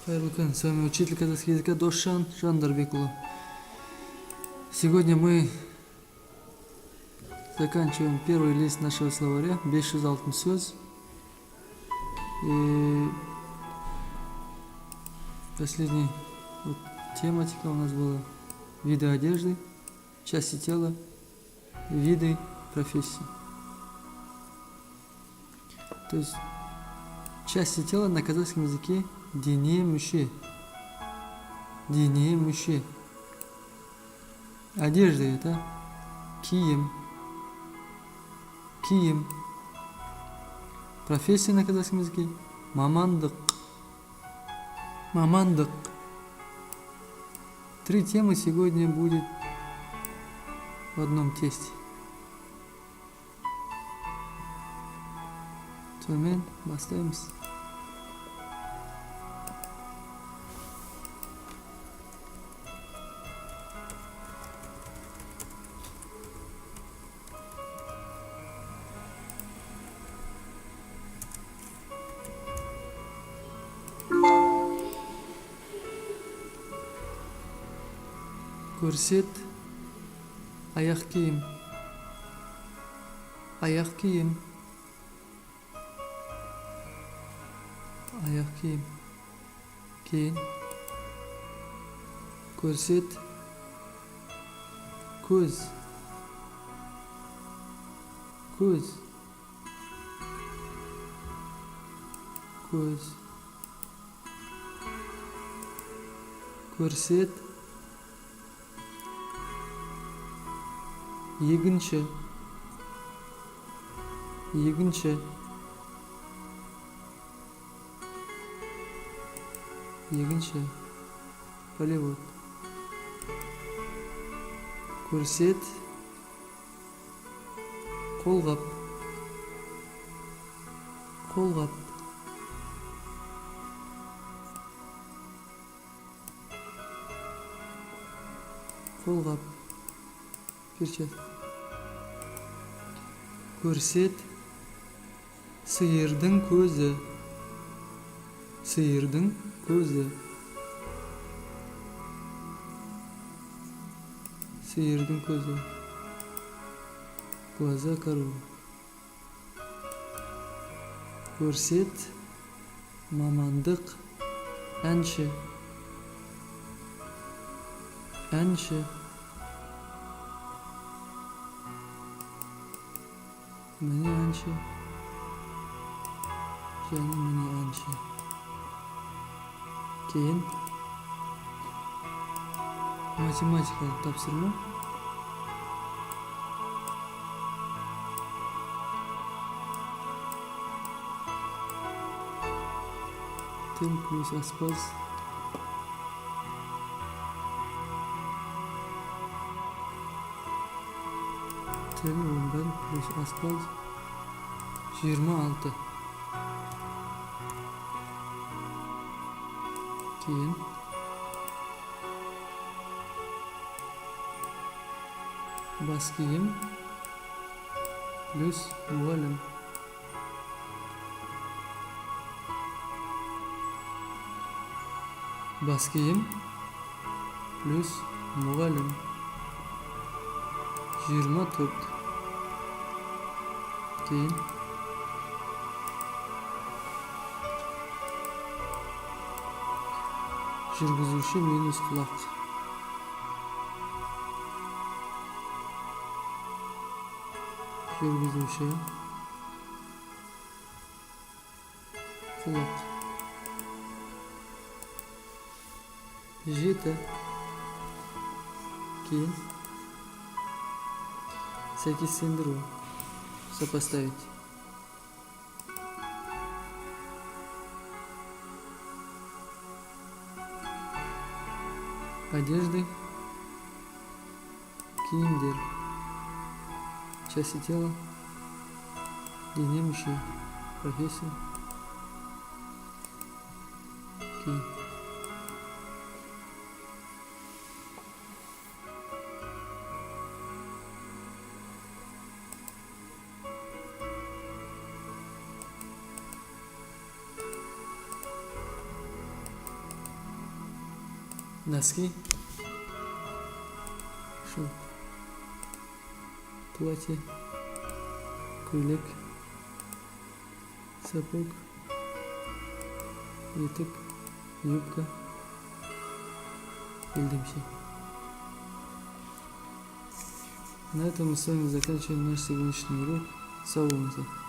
Хайырлы күн, с вами учитель казахского языка Дошан Жандарбекулов. Сегодня мы заканчиваем первый лист нашего словаря, 506 сөз. И последняя тематика у нас была виды одежды, части тела, виды профессий. То есть части тела на казахском языке дене мүше. Дене мүше. Одежда это киім. Киім. Профессия на казахском языке мамандық. Мамандық. 3 темы сегодня будет в одном тесте. Сонымен бастаймыз. Көрсет аяқ киім. Аяқ киім. Аяқ киім. Кейін көрсет көз. Көз. Көз. Көрсет егінші. Егінші. Егінші. Полевод. Көрсет қолғап. Қолғап. Қолғап. Перчатка. Көрсет сиырдың көзі. Сиырдың көзі. Сиырдың көзі. Глаза коровы. Көрсет мамандық әнші. Әнші. Міне әнші. Және міне әнші. Кейін математикалық тапсырма. Тіл плюс аспаз. Тіл 11 плюс аспаз 26. Кейін бас киім плюс мұғалім. Бас киім плюс мұғалім 24. Кейін жүргізуші минус құлақ. Жүргізуші құлақ. 7. Кейін сәйкестендіру. Сопоставить. Одежды, киімдер, части тела, дене мүше, профессия, киім. носки, платье, көйлек, сапог, етік, юбка, белдемше. На этом мы с вами заканчиваем наш сегодняшний урок. Сау болыңыздар.